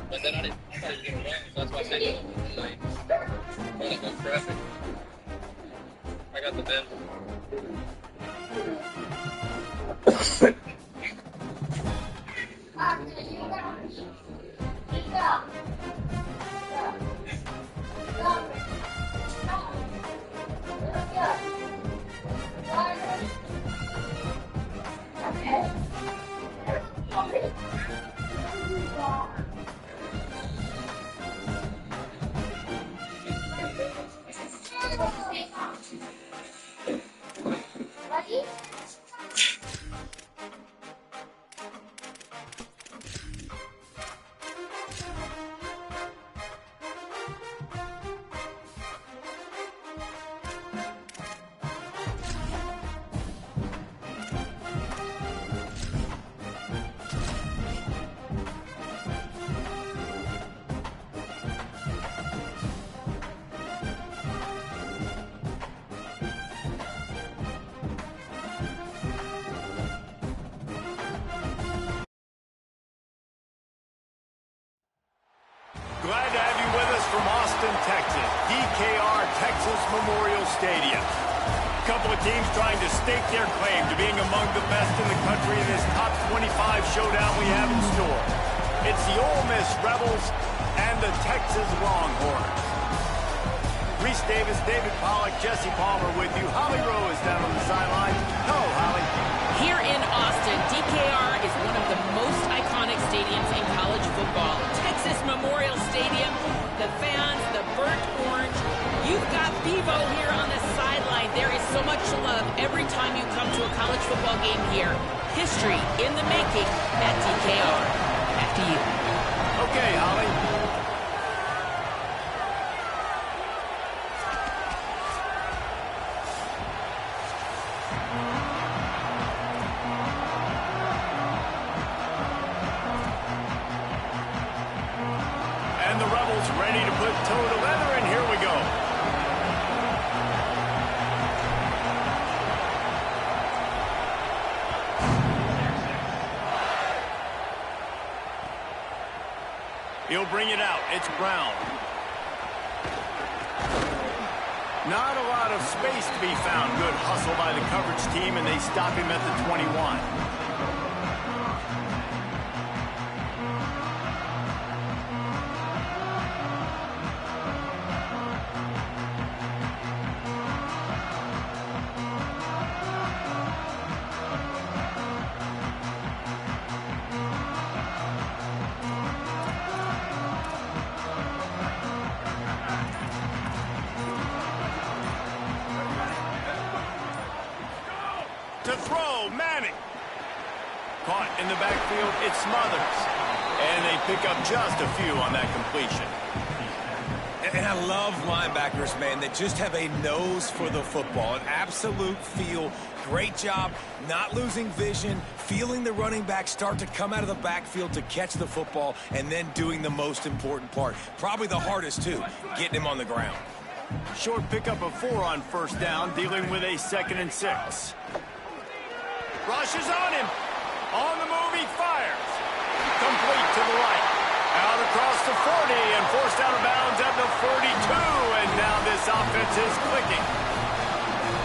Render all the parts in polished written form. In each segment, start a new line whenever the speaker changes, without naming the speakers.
But then I thought he was going to run, so that's why I said he was like, running no traffic. I got the bin.
Glad to have you with us from Austin, Texas, DKR Texas Memorial Stadium. A couple of teams trying to stake their claim to being among the best in the country in this top 25 showdown we have in store. It's the Ole Miss Rebels and the Texas Longhorns. Reese Davis, David Pollack, Jesse Palmer with you. Holly Rowe is down on the sideline. Hello, Holly.
Here in Austin, DKR is one of the most iconic stadiums in college football. Texas Memorial Stadium, the fans, the burnt orange. You've got Bevo here on the sideline. There is so much love every time you come to a college football game here. History in the making at DKR. Back to you.
Okay, Holly. And the Rebels ready to put toe to leather, and here we go. He'll bring it out. It's Brown. Not a lot of space to be found. Good hustle by the coverage team, and they stop him at the 21. To throw, Manning. Caught in the backfield, it's Smothers. And they pick up just a few on that completion.
And I love linebackers, man, that just have a nose for the football, an absolute feel. Great job not losing vision, feeling the running back start to come out of the backfield to catch the football, and then doing the most important part. Probably the hardest, too, getting him on the ground.
Short pickup of 4 on first down, dealing with a 2nd and 6. Rushes on him. On the move, he fires. Complete to the right. Out across the 40 and forced out of bounds at the 42. And now this offense is clicking.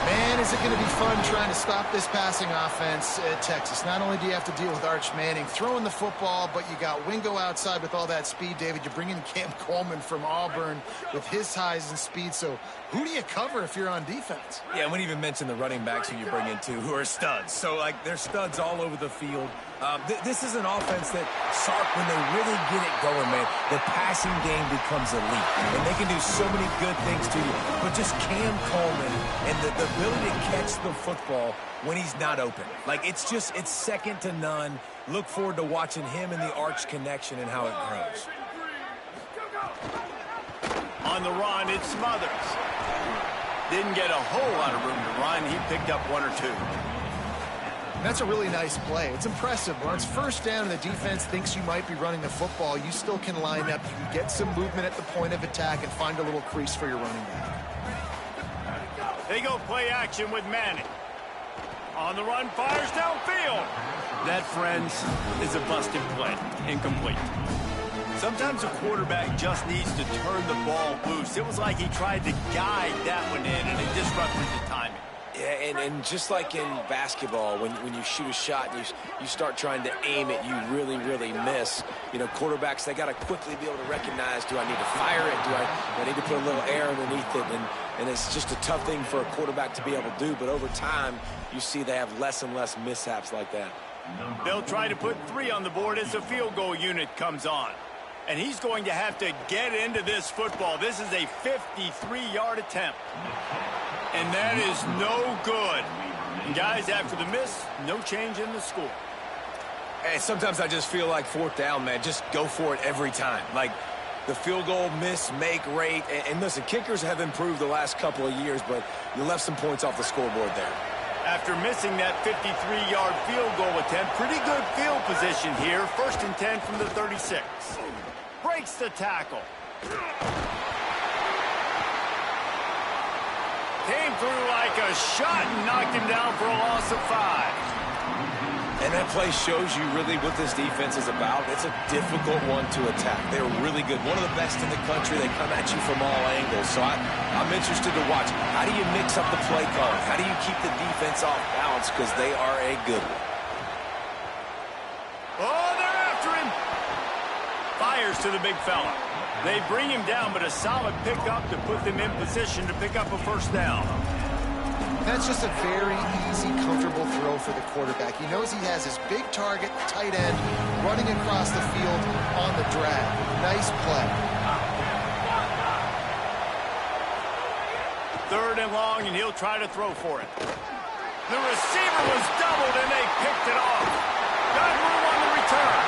Man, is it going to be fun trying to stop this passing offense at Texas. Not only do you have to deal with Arch Manning throwing the football, but you got Wingo outside with all that speed, David. You bring in Cam Coleman from Auburn with his size and speed. So who do you cover if you're on defense?
Yeah, we didn't even mention the running backs who you bring in, too, who are studs. So, like, they're studs all over the field. This is an offense that, Sark, when they really get it going, man, the passing game becomes elite. And they can do so many good things to you. But just Cam Coleman and the ability to catch the football when he's not open. Like, it's second to none. Look forward to watching him and the Arch connection and how it grows.
On the run, it's Smothers. Didn't get a whole lot of room to run. He picked up 1 or 2.
That's a really nice play. It's impressive. When it's first down and the defense thinks you might be running the football, you still can line up. You can get some movement at the point of attack and find a little crease for your running back.
They go play action with Manning. On the run, fires downfield. That, friends, is a busted play. Incomplete. Sometimes a quarterback just needs to turn the ball loose. It was like he tried to guide that one in, and it disrupted the timing.
Yeah, and just like in basketball, when you shoot a shot and you start trying to aim it, you really, really miss. You know, quarterbacks, they got to quickly be able to recognize, do I need to fire it? Do I need to put a little air underneath it? And it's just a tough thing for a quarterback to be able to do. But over time, you see they have less and less mishaps like that.
They'll try to put 3 on the board as the field goal unit comes on. And he's going to have to get into this football. This is a 53-yard attempt. And that is no good. And guys, after the miss, no change in the score.
Hey, sometimes I just feel like 4th down, man. Just go for it every time. Like the field goal miss, make rate. And listen, kickers have improved the last couple of years, but you left some points off the scoreboard there.
After missing that 53-yard field goal attempt, pretty good field position here. 1st and 10 from the 36. Breaks the tackle. Came through like a shot and knocked him down for a loss of 5.
And that play shows you really what this defense is about. It's a difficult one to attack. They're really good. One of the best in the country. They come at you from all angles. So I'm interested to watch. How do you mix up the play calling? How do you keep the defense off balance? Because they are a good one.
Oh, they're after him. Fires to the big fella. They bring him down, but a solid pickup to put them in position to pick up a 1st down.
That's just a very easy, comfortable throw for the quarterback. He knows he has his big target, tight end, running across the field on the drag. Nice play.
3rd and long, and he'll try to throw for it. The receiver was doubled, and they picked it off. Got room on the return.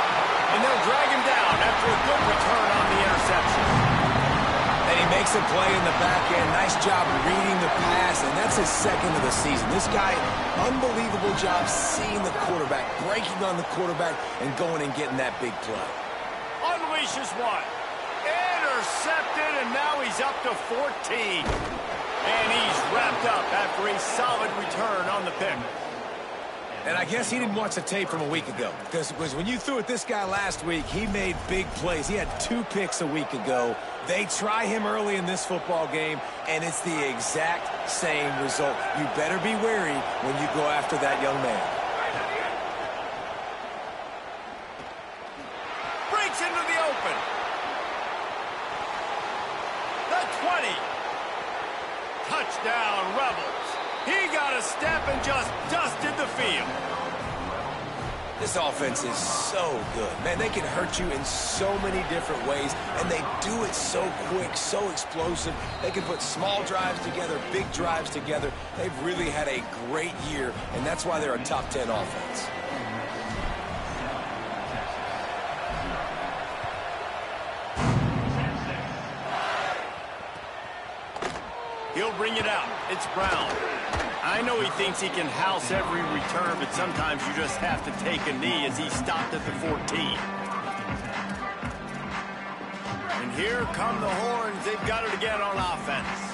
And they'll drag him down after a good return on the interception.
And he makes a play in the back end. Nice job reading the pass, and that's his 2nd of the season. This guy, unbelievable job seeing the quarterback, breaking on the quarterback, and going and getting that big play.
Unleashes one. Intercepted, and now he's up to 14. And he's wrapped up after a solid return on the pick.
And I guess he didn't watch the tape from a week ago, because when you threw at this guy last week, he made big plays. He had 2 picks a week ago. They try him early in this football game, and it's the exact same result. You better be wary when you go after that young man.
Breaks into the open. The 20. Touchdown, Rebels. He got a step and just dusted the field.
This offense is so good. Man, they can hurt you in so many different ways, and they do it so quick, so explosive. They can put small drives together, big drives together. They've really had a great year, and that's why they're a top 10 offense.
He'll bring it out. It's Brown. I know he thinks he can house every return, but sometimes you just have to take a knee as he stopped at the 14. And here come the horns. They've got it again on offense.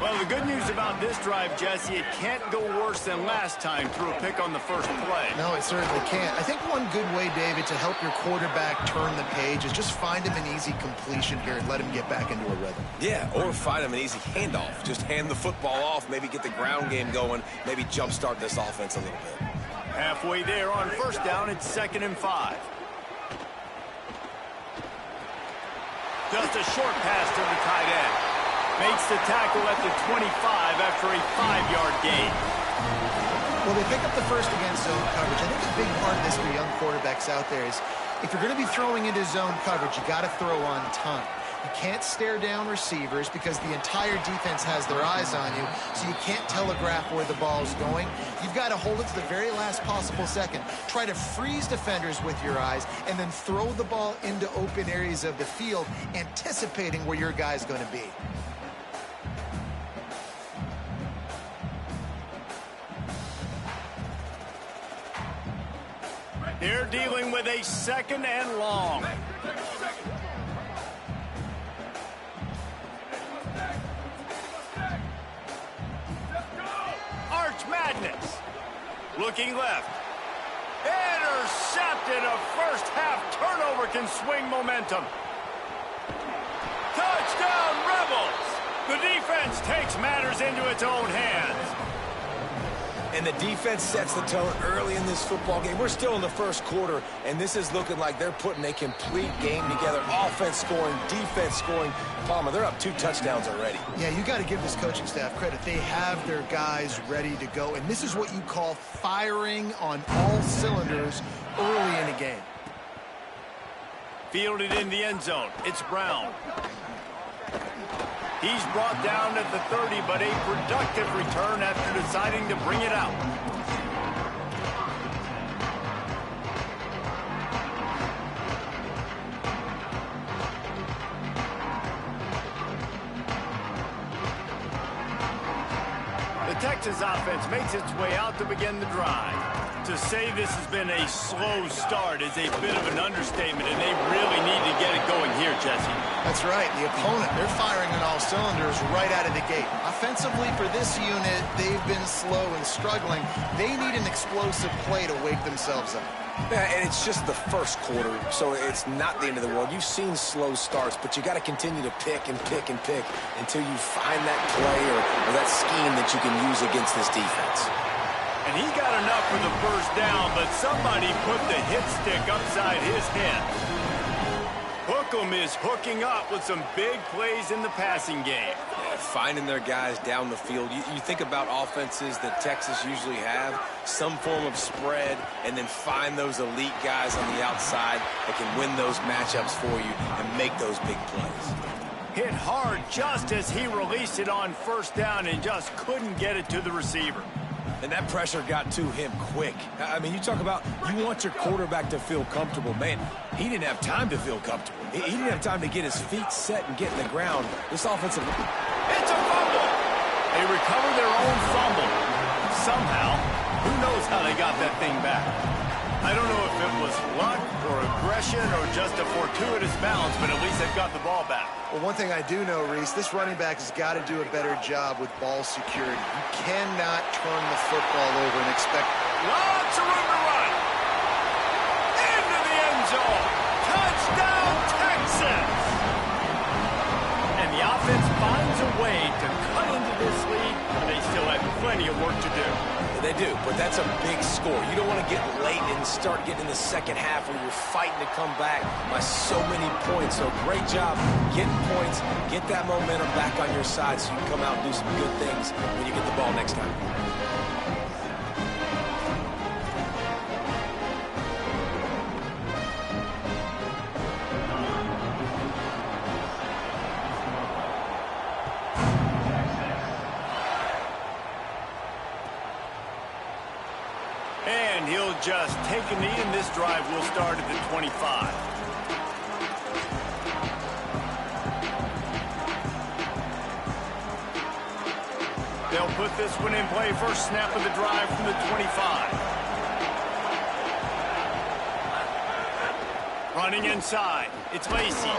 Well, the good news about this drive, Jesse, it can't go worse than last time through a pick on the first play.
No, it certainly can't. I think one good way, David, to help your quarterback turn the page is just find him an easy completion here and let him get back into a rhythm.
Yeah, or find him an easy handoff. Just hand the football off, maybe get the ground game going, maybe jumpstart this offense a little bit.
Halfway there on 1st down, it's 2nd and 5. Just a short pass to the tight end. Makes the tackle at the 25 after a 5-yard gain.
Well, they pick up the 1st against zone coverage. I think a big part of this for young quarterbacks out there is if you're going to be throwing into zone coverage, you got to throw on time. You can't stare down receivers because the entire defense has their eyes on you, so you can't telegraph where the ball's going. You've got to hold it to the very last possible second. Try to freeze defenders with your eyes, and then throw the ball into open areas of the field, anticipating where your guy's going to be.
They're dealing with a 2nd and long. Arch Madness. Looking left. Intercepted. A first half turnover can swing momentum. The defense takes matters into its own hands.
And the defense sets the tone early in this football game. We're still in the first quarter, and this is looking like they're putting a complete game together. Offense scoring, defense scoring. Palmer, they're up 2 touchdowns already.
Yeah, you got to give this coaching staff credit. They have their guys ready to go, and this is what you call firing on all cylinders early in a game.
Fielded in the end zone. It's Brown. He's brought down at the 30, but a productive return after deciding to bring it out. The Texas offense makes its way out to begin the drive. To say this has been a slow start is a bit of an understatement, and they really need to get it going here, Jesse.
That's right. The opponent, they're firing on all cylinders right out of the gate. Offensively, for this unit, they've been slow and struggling. They need an explosive play to wake themselves up.
Yeah, and it's just the first quarter, so it's not the end of the world. You've seen slow starts, but you got to continue to pick and pick and pick until you find that play or that scheme that you can use against this defense.
And he got enough for the first down, but somebody put the hit stick upside his head. Hookem is hooking up with some big plays in the passing game.
Yeah, finding their guys down the field. You think about offenses that Texas usually have, some form of spread, and then find those elite guys on the outside that can win those matchups for you and make those big plays.
Hit hard just as he released it on first down and just couldn't get it to the receiver.
And that pressure got to him quick. I mean, you talk about you want your quarterback to feel comfortable. Man, he didn't have time to feel comfortable. He didn't have time to get his feet set and get in the ground. This offensive...
It's a fumble! They recover their own fumble. Somehow, who knows how they got that thing back. I don't know if it was luck or aggression or just a fortuitous bounce, but at least they've got the ball back.
Well, one thing I do know, Reese, this running back has got to do a better job with ball security. You cannot turn the football over and expect...
Lots of room to run. Into the end zone. Touchdown, Texas! And the offense finds a way to cut into this lead, but they still have plenty of work to do.
They do, but that's a big score. You don't want to get late and start getting in the second half where you're fighting to come back by so many points. So great job getting points, get that momentum back on your side so you can come out and do some good things when you get the ball next time.
And he'll just take a knee, and this drive will start at the 25. They'll put this one in play. First snap of the drive from the 25. Running inside. It's Lacey.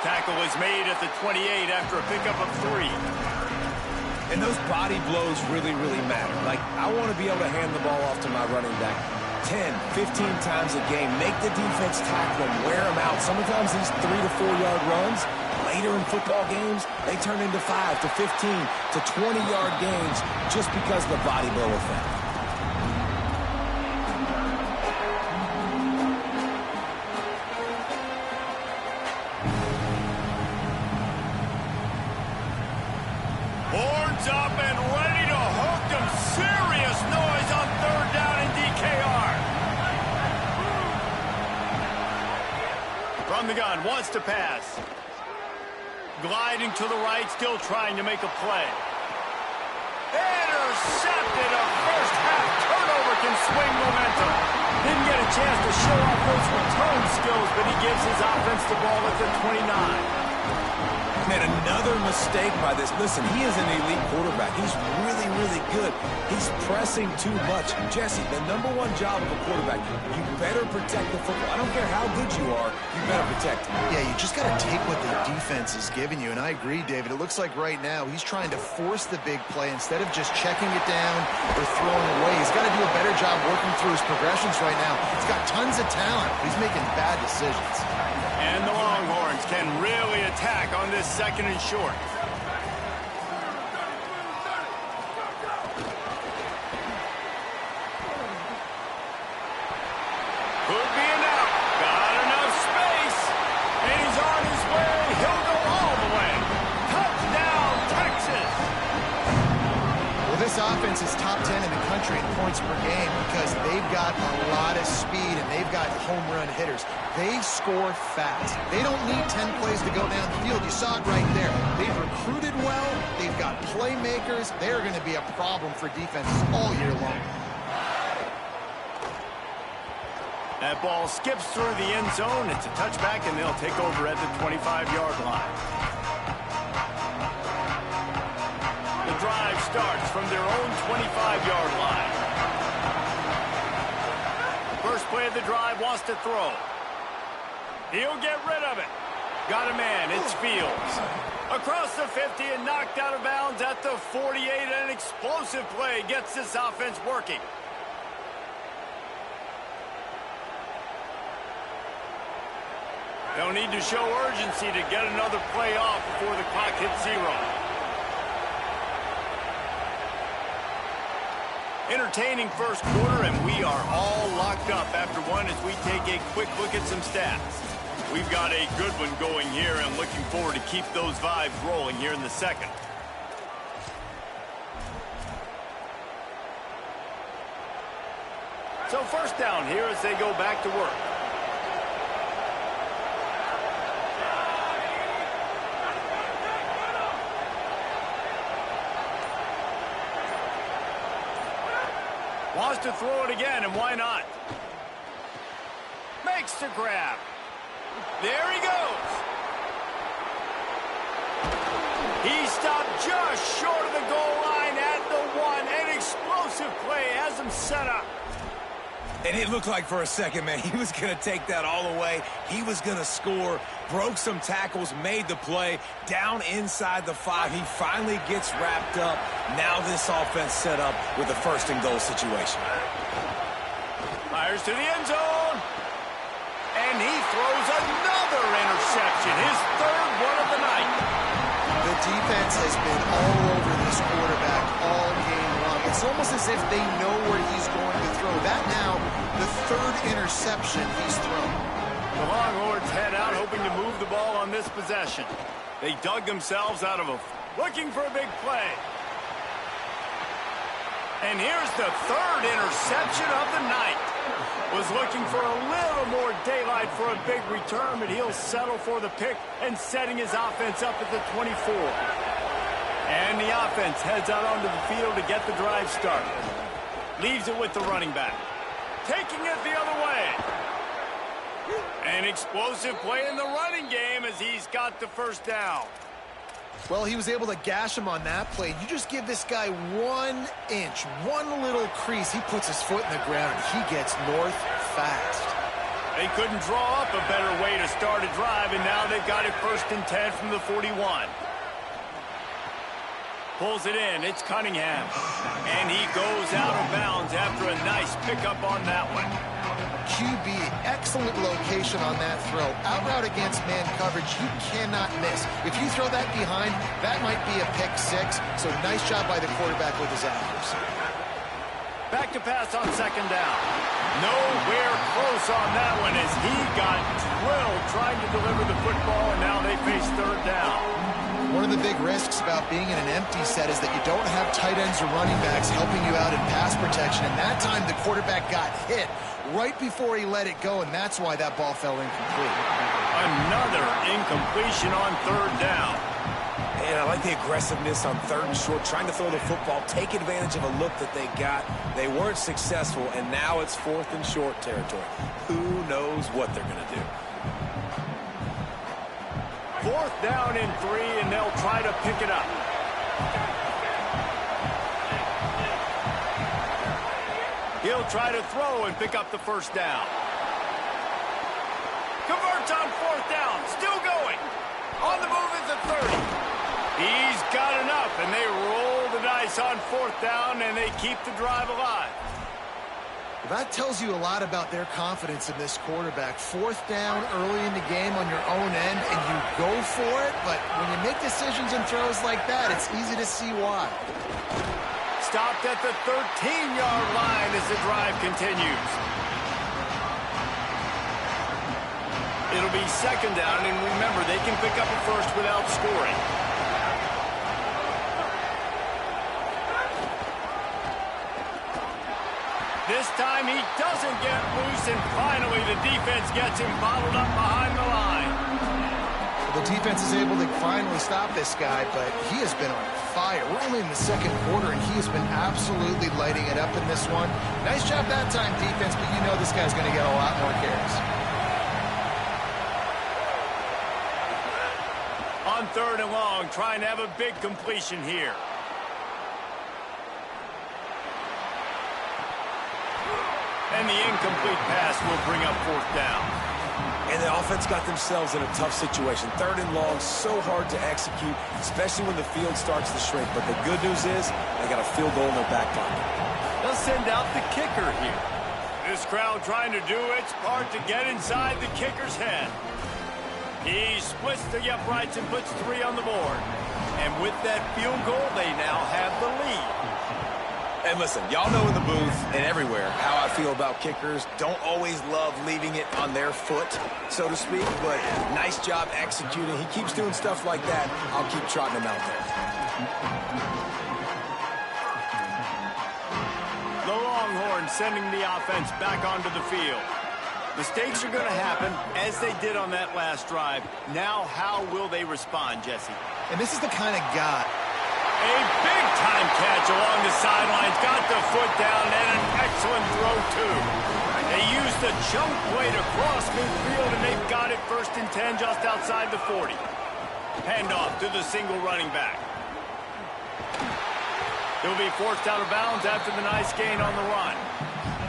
Tackle is made at the 28 after a pickup of 3.
And those body blows really, really matter. Like, I want to be able to hand the ball off to my running back 10, 15 times a game. Make the defense tackle them, wear them out. Sometimes these 3 to 4 yard runs, later in football games, they turn into 5 to 15 to 20 yard gains just because of the body blow effect.
Boards up and ready to hook them. Serious noise on third down in DKR. From the gun, wants to pass. Gliding to the right, still trying to make a play. Intercepted. A first half turnover can swing momentum. Didn't get a chance to show off those return skills, but he gives his offense the ball at the 29.
Man, another mistake by this. Listen, he is an elite quarterback. He's really, really good. He's pressing too much. Jesse, the number one job of a quarterback, you better protect the football. I don't care how good you are, you better protect it.
Yeah, you just got to take what the defense is giving you. And I agree, David. It looks like right now he's trying to force the big play instead of just checking it down or throwing away. He's got to do a better job working through his progressions right now. He's got tons of talent. He's making bad decisions.
And the Longhorns can really attack on this second and short.
defense is top 10 in the country in points per game because they've got a lot of speed and they've got home run hitters. They score fast. They don't need 10 plays to go down the field. You saw it right there. They've recruited well. They've got playmakers. They're going to be a problem for defenses all year long.
That ball skips through the end zone. It's a touchback, and they'll take over at the 25-yard line. The drive starts from their own 25-yard line. First play of the drive wants to throw. He'll get rid of it. Got a man. It's Fields. Across the 50 and knocked out of bounds at the 48. An explosive play gets this offense working. They'll need to show urgency to get another play off before the clock hits 0. Entertaining first quarter, and we are all locked up after one as we take a quick look at some stats. We've got a good one going here, and looking forward to keep those vibes rolling here in the second. So first down here as they go back to work. Wants to throw it again, and why not? Makes the grab. There he goes. He stopped just short of the goal line at the 1. An explosive play has him set up.
And it looked like for a second, man, he was going to take that all the way. He was going to score, broke some tackles, made the play, down inside the 5. He finally gets wrapped up. Now this offense set up with a first-and-goal situation.
Fires to the end zone. And he throws another interception, his third one of the night.
The defense has been all over this quarterback all game long. It's almost as if they know where he's going to throw. That now, the third interception he's thrown.
The Longhorns head out hoping to move the ball on this possession. They dug themselves out of looking for a big play. And here's the third interception of the night. Was looking for a little more daylight for a big return, but he'll settle for the pick and setting his offense up at the 24. And the offense heads out onto the field to get the drive started. Leaves it with the running back. Taking it the other way. An explosive play in the running game as he's got the first down.
Well, he was able to gash him on that play. You just give this guy 1 inch, one little crease. He puts his foot in the ground. He gets north fast.
They couldn't draw up a better way to start a drive, and now they've got it 1st and 10 from the 41. Pulls it in. It's Cunningham. And he goes out of bounds after a nice pickup on that one.
QB, excellent location on that throw. Out route against man coverage, you cannot miss. If you throw that behind, that might be a pick 6. So nice job by the quarterback with his accuracy.
Back to pass on 2nd down. Nowhere close on that one as he got drilled trying to deliver the football, and now they face 3rd down.
One of the big risks about being in an empty set is that you don't have tight ends or running backs helping you out in pass protection. And that time the quarterback got hit right before he let it go, and that's why that ball fell incomplete.
Another incompletion on 3rd down.
And I like the aggressiveness on 3rd and short, trying to throw the football, take advantage of a look that they got. They weren't successful, and now it's 4th and short territory. Who knows what they're going to do?
4th down and 3, and they'll try to pick it up. He'll try to throw and pick up the 1st down. Converts on 4th down. Still going. On the move is the 30. He's got enough, and they roll the dice on 4th down, and they keep the drive alive.
Well, that tells you a lot about their confidence in this quarterback. 4th down early in the game on your own end, and you go for it, but when you make decisions and throws like that, it's easy to see why.
Stopped at the 13-yard line as the drive continues. It'll be 2nd down, and remember, they can pick up a first without scoring. This time he doesn't get loose, and finally the defense gets him bottled up behind the line.
The defense is able to finally stop this guy, but he has been on fire. We're only in the second quarter, and he has been absolutely lighting it up in this one. Nice job that time, defense, but you know this guy's going to get a lot more carries.
On 3rd and long, trying to have a big completion here. And the incomplete pass will bring up 4th down.
And the offense got themselves in a tough situation. 3rd and long, so hard to execute, especially when the field starts to shrink. But the good news is they got a field goal in their back pocket.
They'll send out the kicker here. This crowd trying to do its part to get inside the kicker's head. He splits the uprights and puts 3 on the board. And with that field goal, they now have the lead.
And listen, y'all know in the booth and everywhere how I feel about kickers. Don't always love leaving it on their foot, so to speak, but nice job executing. He keeps doing stuff like that. I'll keep trotting him out there.
The Longhorns sending the offense back onto the field. Mistakes are going to happen, as they did on that last drive. Now, how will they respond, Jesse?
And this is the kind of guy.
A big-time catch along the sidelines. Got the foot down, and an excellent throw, too. They used the chunk play to cross midfield, and they've got it 1st and 10 just outside the 40. Handoff to the single running back. He'll be forced out of bounds after the nice gain on the run.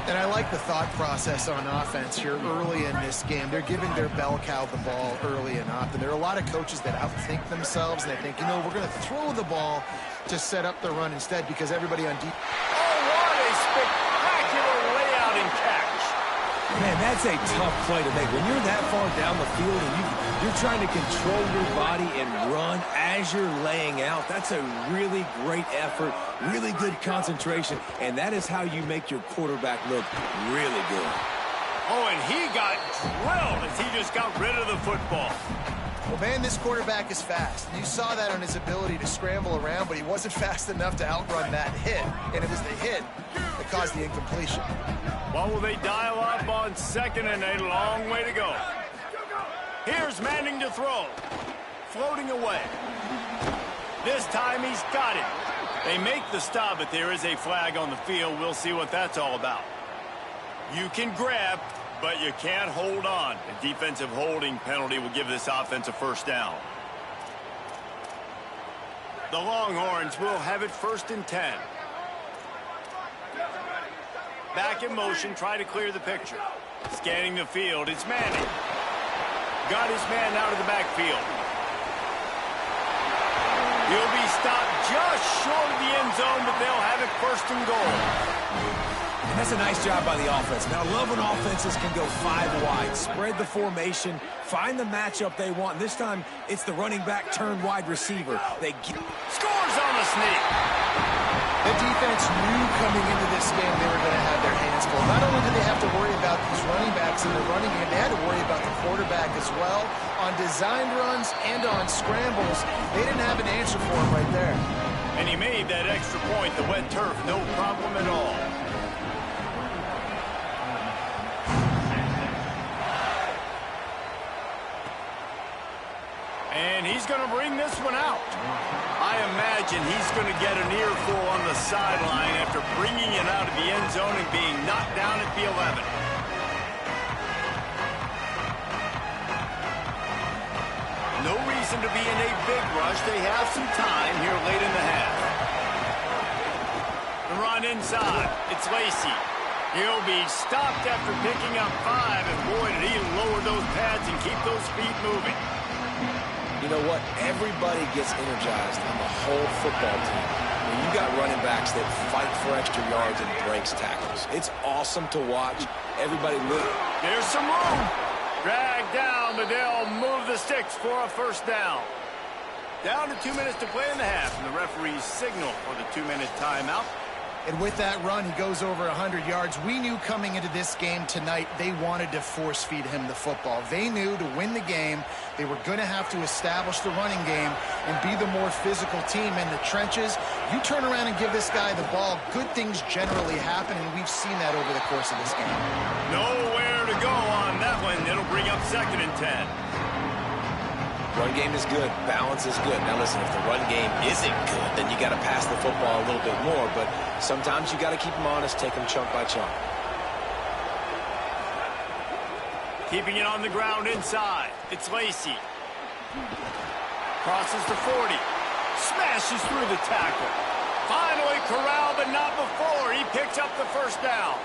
And I like the thought process on offense here early in this game. They're giving their bell cow the ball early and often. There are a lot of coaches that outthink themselves, and they think, you know, we're going to throw the ball to set up the run instead because everybody on deep.
Oh, what a spectacular layout and catch.
Man, that's a tough play to make. When you're that far down the field and you're trying to control your body and run as you're laying out, that's a really great effort, really good concentration, and that is how you make your quarterback look really good.
Oh, and he got drilled as he just got rid of the football.
Well, man, this quarterback is fast. You saw that on his ability to scramble around, but he wasn't fast enough to outrun that hit, and it was the hit that caused the incompletion.
What will they dial up on 2nd and a long way to go? Here's Manning to throw. Floating away. This time he's got it. They make the stop, but there is a flag on the field. We'll see what that's all about. You can grab, but you can't hold on. A defensive holding penalty will give this offense a 1st down. The Longhorns will have it 1st and 10. Back in motion, try to clear the picture. Scanning the field, it's Manning. Got his man out of the backfield. He'll be stopped just short of the end zone, but they'll have it 1st and goal.
And that's a nice job by the offense. Now, I love when offenses can go 5 wide, spread the formation, find the matchup they want. This time, it's the running back turned wide receiver.
Scores on the sneak.
The defense knew coming into this game they were going to have their hands full. Not only did they have to worry about these running backs in the running game, they had to worry about the quarterback as well. On designed runs and on scrambles, they didn't have an answer for him right there.
And he made that extra point, the wet turf, no problem at all. And he's going to bring this one out. I imagine he's going to get an earful on the sideline after bringing it out of the end zone and being knocked down at the 11. No reason to be in a big rush. They have some time here late in the half. The run inside. It's Lacey. He'll be stopped after picking up 5, and boy, did he lower those pads and keep those feet moving.
You know what? Everybody gets energized on the whole football team when you got running backs that fight for extra yards and breaks tackles. It's awesome to watch. Everybody move.
There's some room. Dragged down, but they'll move the sticks for a 1st down. Down to 2 minutes to play in the half, and the referee's signal for the 2-minute timeout.
And with that run, he goes over 100 yards. We knew coming into this game tonight, they wanted to force-feed him the football. They knew to win the game, they were going to have to establish the running game and be the more physical team in the trenches. You turn around and give this guy the ball, good things generally happen, and we've seen that over the course of this game.
Nowhere to go on that one. It'll bring up 2nd and 10.
Run game is good. Balance is good. Now listen, if the run game isn't good, then you got to pass the football a little bit more. But sometimes you got to keep them honest, take them chunk by chunk.
Keeping it on the ground inside. It's Lacy. Crosses the 40. Smashes through the tackle. Finally corralled, but not before. He picks up the first down.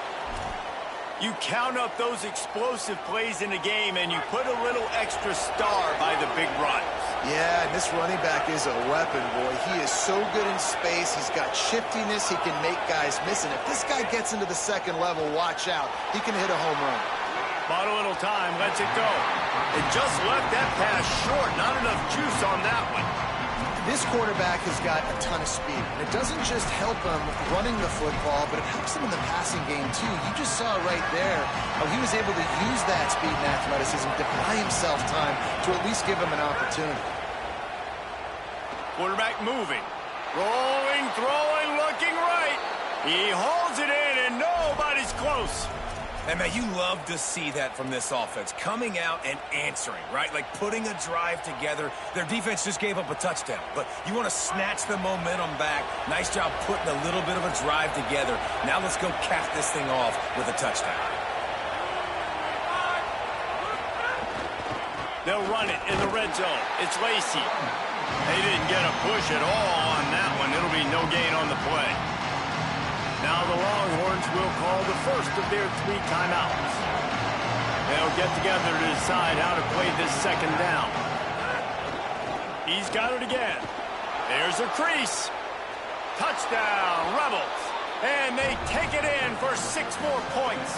You count up those explosive plays in a game, and you put a little extra star by the big runs.
Yeah, and this running back is a weapon, boy. He is so good in space. He's got shiftiness. He can make guys miss. And if this guy gets into the 2nd level, watch out. He can hit a home run.
Bought a little time, lets it go. It just left that pass short. Not enough juice on that one.
This quarterback has got a ton of speed. And it doesn't just help him running the football, but it helps him in the passing game, too. You just saw right there how he was able to use that speed and athleticism to buy himself time to at least give him an opportunity.
Quarterback moving. Rolling, throwing, looking right. He holds it in, and nobody's close.
And, man, you love to see that from this offense. Coming out and answering, right? Like putting a drive together. Their defense just gave up a touchdown. But you want to snatch the momentum back. Nice job putting a little bit of a drive together. Now let's go cap this thing off with a touchdown.
They'll run it in the red zone. It's Lacy. They didn't get a push at all on that one. It'll be no gain on the play. Now the Longhorns will call the first of their 3 timeouts. They'll get together to decide how to play this 2nd down. He's got it again. There's a crease. Touchdown, Rebels. And they take it in for 6 more points.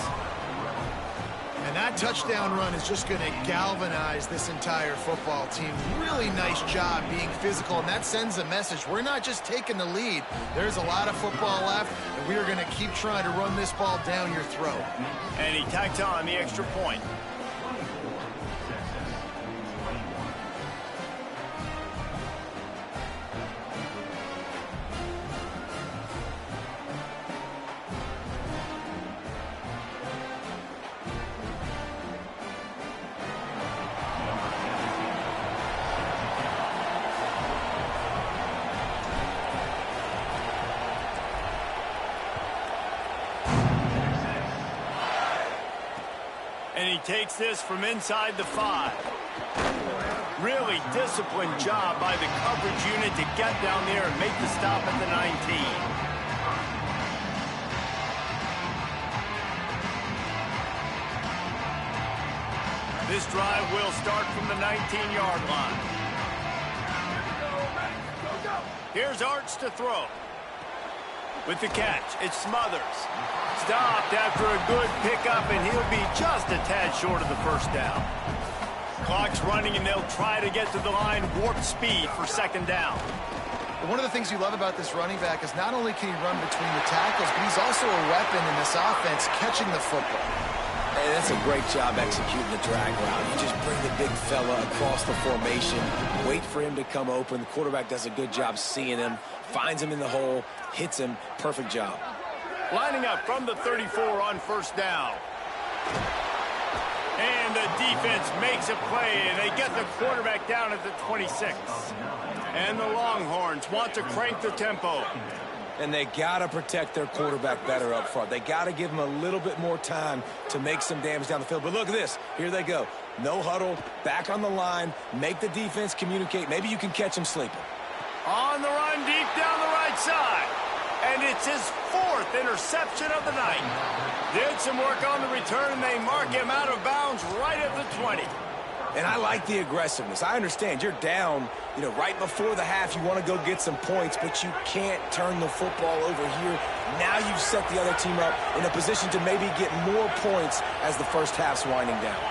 And that touchdown run is just going to galvanize this entire football team. Really nice job being physical, and that sends a message. We're not just taking the lead. There's a lot of football left, and we are going to keep trying to run this ball down your throat.
And he tacked on the extra point. And he takes this from inside the 5. Really disciplined job by the coverage unit to get down there and make the stop at the 19. This drive will start from the 19-yard line. Here's Arch to throw. With the catch, it's Smothers. Stopped after a good pickup, and he'll be just a tad short of the first down. Clock's running, and they'll try to get to the line warp speed for 2nd down.
One of the things you love about this running back is not only can he run between the tackles, but he's also a weapon in this offense catching the football.
Hey, that's a great job executing the drag route. You just bring the big fella across the formation, wait for him to come open. The quarterback does a good job seeing him, finds him in the hole, hits him. Perfect job.
Lining up from the 34 on 1st down. And the defense makes a play, and they get the quarterback down at the 26. And the Longhorns want to crank the tempo.
And they got to protect their quarterback better up front. They got to give him a little bit more time to make some damage down the field. But look at this. Here they go. No huddle, back on the line, make the defense communicate. Maybe you can catch him sleeping.
On the run, deep down the right side. And it's his 4th interception of the night. Did some work on the return, and they mark him out of bounds right at the 20.
And I like the aggressiveness. I understand you're down, right before the half. You want to go get some points, but you can't turn the football over here. Now you've set the other team up in a position to maybe get more points as the first half's winding down.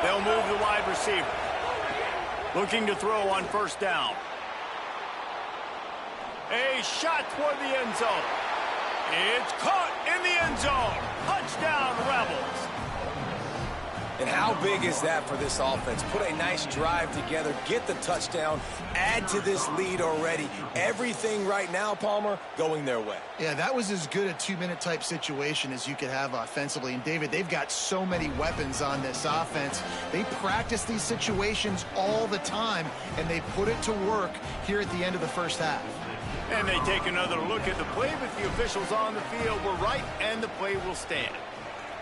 They'll move the wide receiver. Looking to throw on 1st down. A shot toward the end zone. It's caught in the end zone. Touchdown, Rebels.
And how big is that for this offense? Put a nice drive together, get the touchdown, add to this lead already. Everything right now, Palmer, going their way.
Yeah, that was as good a two-minute type situation as you could have offensively. And, David, they've got so many weapons on this offense. They practice these situations all the time, and they put it to work here at the end of the first half.
And they take another look at the play, but the officials on the field were right, and the play will stand.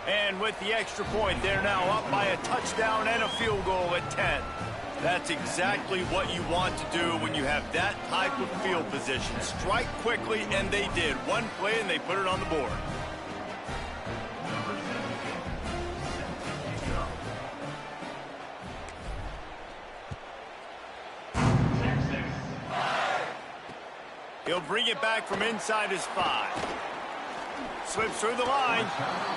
And with the extra point, they're now up by a touchdown and a field goal at 10. That's exactly what you want to do when you have that type of field position. Strike quickly, and they did. One play, and they put it on the board. He'll bring it back from inside his 5. Slips through the line.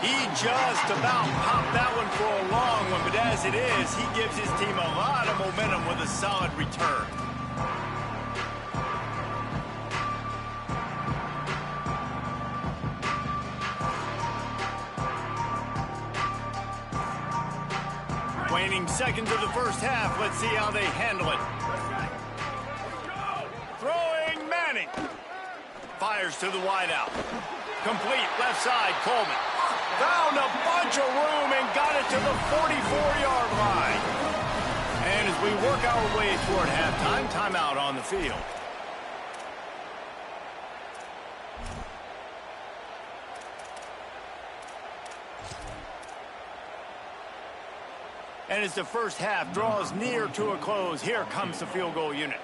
He just about popped that one for a long one, but as it is, he gives his team a lot of momentum with a solid return. Waning seconds of the first half. Let's see how they handle it. Throwing Manning. Fires to the wideout. Complete, left side, Coleman. Found a bunch of room and got it to the 44-yard line. And as we work our way toward halftime, timeout on the field. And as the first half draws near to a close, here comes the field goal unit.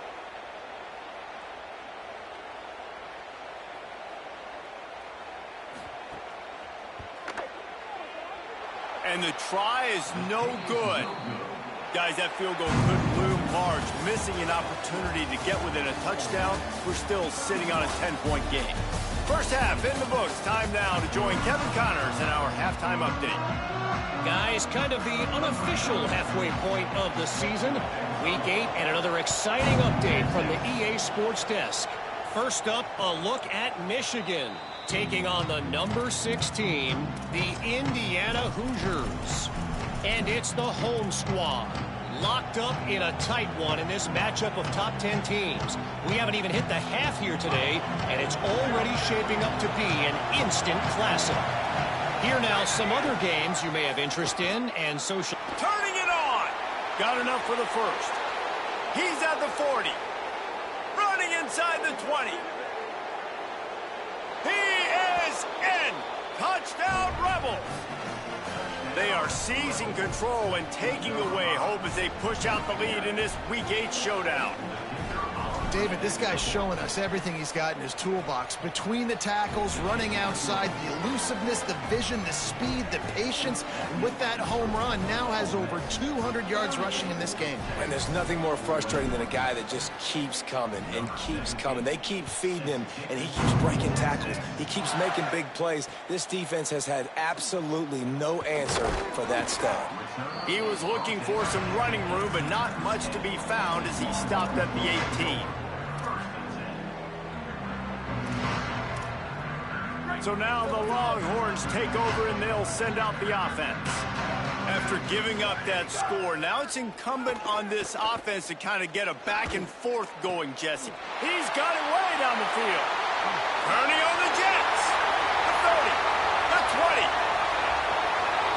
And the try is no good. Guys, that field goal could loom large. Missing an opportunity to get within a touchdown. We're still sitting on a 10-point game. First half in the books. Time now to join Kevin Connors in our halftime update.
Guys, kind of the unofficial halfway point of the season. Week 8 and another exciting update from the EA Sports Desk. First up, a look at Michigan, taking on the number 16, the Indiana Hoosiers. And it's the home squad, locked up in a tight one in this matchup of top 10 teams. We haven't even hit the half here today, and it's already shaping up to be an instant classic. Here now, some other games you may have interest in, and social.
Turning it on. Got enough for the first. He's at the 40. Running inside the 20. He is in. Touchdown, Rebels. They are seizing control and taking away hope as they push out the lead in this Week 8 showdown.
David, this guy's showing us everything he's got in his toolbox. Between the tackles, running outside, the elusiveness, the vision, the speed, the patience. And with that home run, now has over 200 yards rushing in this game.
And there's nothing more frustrating than a guy that just keeps coming and keeps coming. They keep feeding him, and he keeps breaking tackles. He keeps making big plays. This defense has had absolutely no answer for that stud.
He was looking for some running room, but not much to be found as he stopped at the 18. So now the Longhorns take over and they'll send out the offense. After giving up that score, now it's incumbent on this offense to kind of get a back and forth going, Jesse. He's got it way down the field. Turning on the Jets. The 30, the 20.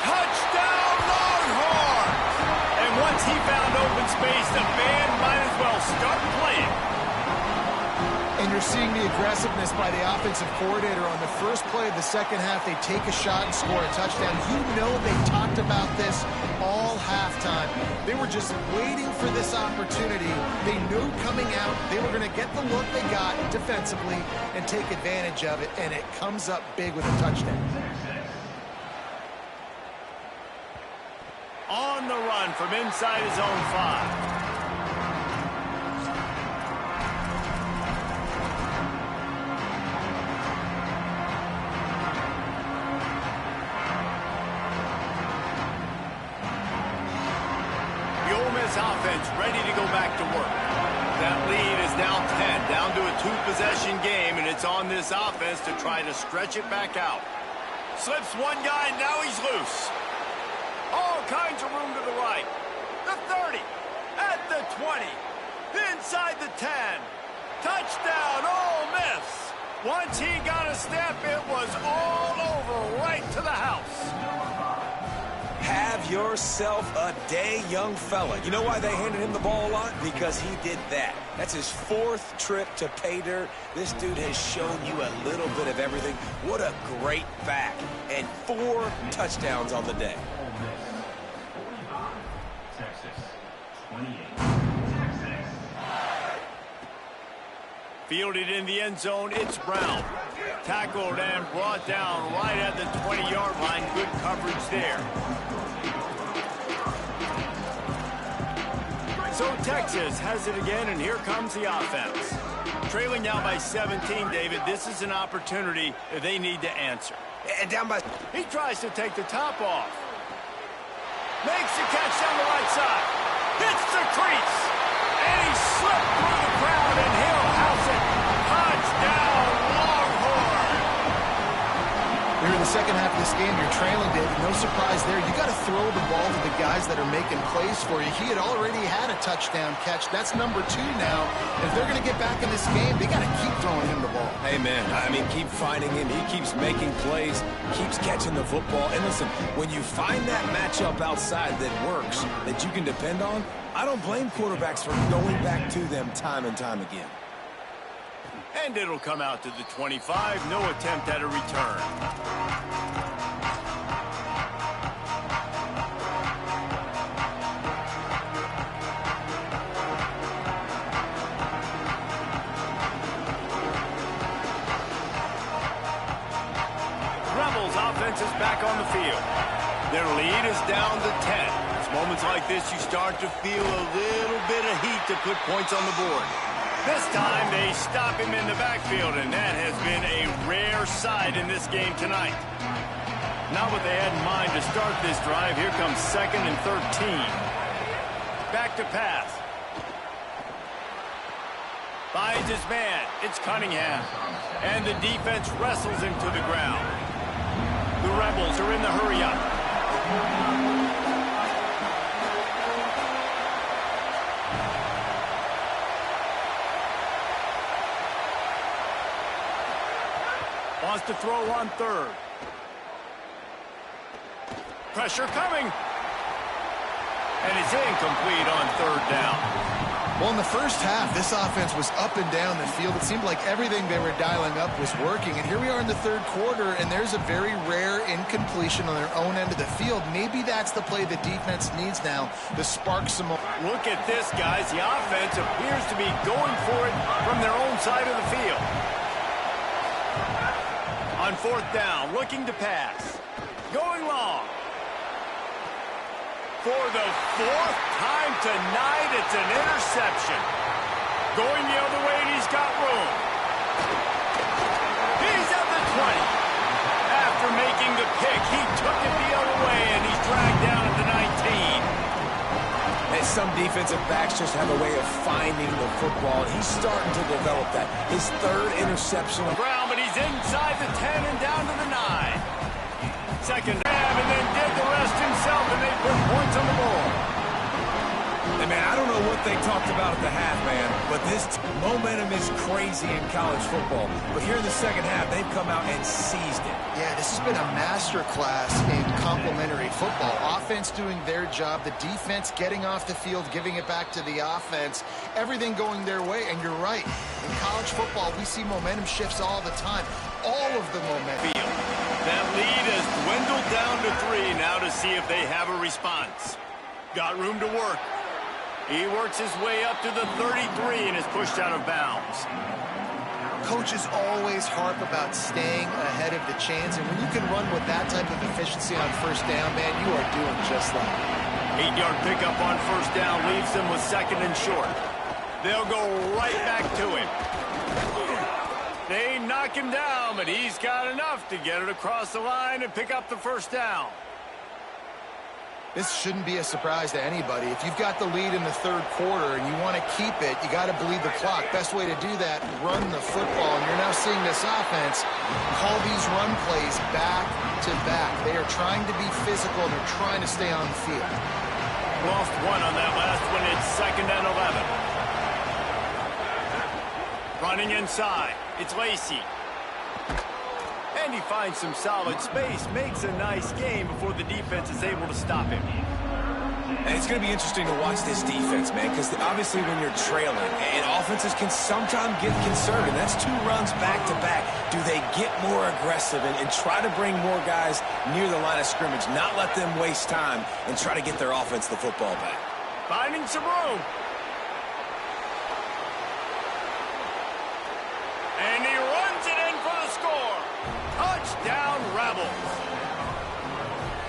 Touchdown Longhorns! And once he found open space, the band might as well start playing.
And you're seeing the aggressiveness by the offensive coordinator on the first play of the second half. They take a shot and score a touchdown. You know they talked about this all halftime. They were just waiting for this opportunity. They knew coming out they were going to get the look they got defensively and take advantage of it, and it comes up big with a touchdown.
On the run from inside his own 5. Offense ready to go back to work. That lead is down 10, down to a 2-possession game, and it's on this offense to try to stretch it back out. Slips one guy, now he's loose. All kinds of room to the right. The 30, at the 20, inside the 10. Touchdown, Ole Miss. Once he got a step, it was all over, right to the house.
Have yourself a day, young fella. You know why they handed him the ball a lot? Because he did that. That's his 4th trip to pay dirt. This dude has shown you a little bit of everything. What a great back. And 4 touchdowns on the day.
Fielded in the end zone, it's Brown. Tackled and brought down right at the 20-yard line. Good coverage there. So Texas has it again, and here comes the offense. Trailing now by 17, David. This is an opportunity that they need to answer.
And down by...
He tries to take the top off. Makes the catch down the right side. Hits the crease. And he slipped through the crowd, and he'll house it. Touchdown, Longhorn.
Here in the second half of this game, you're trailing, David. No surprise there. You got to throw the ball to the guys that are making plays for you. He had already had a touchdown catch. That's number 2 now. If they're going to get back in this game, they got to keep throwing him the ball.
Amen. I mean, keep finding him. He keeps making plays, keeps catching the football. And listen, when you find that matchup outside that works, that you can depend on, I don't blame quarterbacks for going back to them time and time again.
And it'll come out to the 25. No attempt at a return. Rebels offense is back on the field. Their lead is down to 10. It's moments like this you start to feel a little bit of heat to put points on the board. This time they stop him in the backfield, and that has been a rare sight in this game tonight. Not what they had in mind to start this drive. Here comes 2nd and 13. Back to pass. Finds his man. It's Cunningham. And the defense wrestles him to the ground. The Rebels are in the hurry-up. Wants to throw on 3rd. Pressure coming. And it's incomplete on 3rd down.
Well, in the first half, this offense was up and down the field. It seemed like everything they were dialing up was working. And here we are in the 3rd quarter, and there's a very rare incompletion on their own end of the field. Maybe that's the play the defense needs now to spark some more.
Look at this, guys. The offense appears to be going for it from their own side of the field. On 4th down, looking to pass. Going long. For the 4th time tonight, it's an interception. Going the other way, and he's got room. He's at the 20. After making the pick, he took it the other way, and he's dragged down at the 19.
And some defensive backs just have a way of finding the football. He's starting to develop that. His 3rd interception.
Brown, but he's inside the 10 and down to the 9. Second grab, and then did the rest himself, and they put points on the board.
Hey, man, I don't know what they talked about at the half, man, but this momentum is crazy in college football. But here in the second half, they've come out and seized it.
Yeah, this has been a master class in complementary football. Offense doing their job, the defense getting off the field, giving it back to the offense, everything going their way. And you're right, in college football, we see momentum shifts all the time. All of the momentum.
That lead has dwindled down to 3 now to see if they have a response. Got room to work. He works his way up to the 33 and is pushed out of bounds.
Coaches always harp about staying ahead of the chains, and when you can run with that type of efficiency on 1st down, man, you are doing just that.
8-yard pickup on 1st down leaves them with 2nd and short. They'll go right back to him. They knock him down, but he's got enough to get it across the line and pick up the 1st down.
This shouldn't be a surprise to anybody. If you've got the lead in the third quarter and you want to keep it, you got to bleed the clock. Best way to do that, run the football. And you're now seeing this offense call these run plays back to back. They are trying to be physical, and they're trying to stay on the field.
Lost one on that last one. It's 2nd and 11. Running inside. It's Lacey. And he finds some solid space, makes a nice game before the defense is able to stop him.
And it's going to be interesting to watch this defense, man, because obviously when you're trailing, and offenses can sometimes get concerned, and that's 2 runs back-to-back. Do they get more aggressive and try to bring more guys near the line of scrimmage, not let them waste time, and try to get their offense the football back?
Finding some room. And he runs it in for the score. Touchdown, Rebels.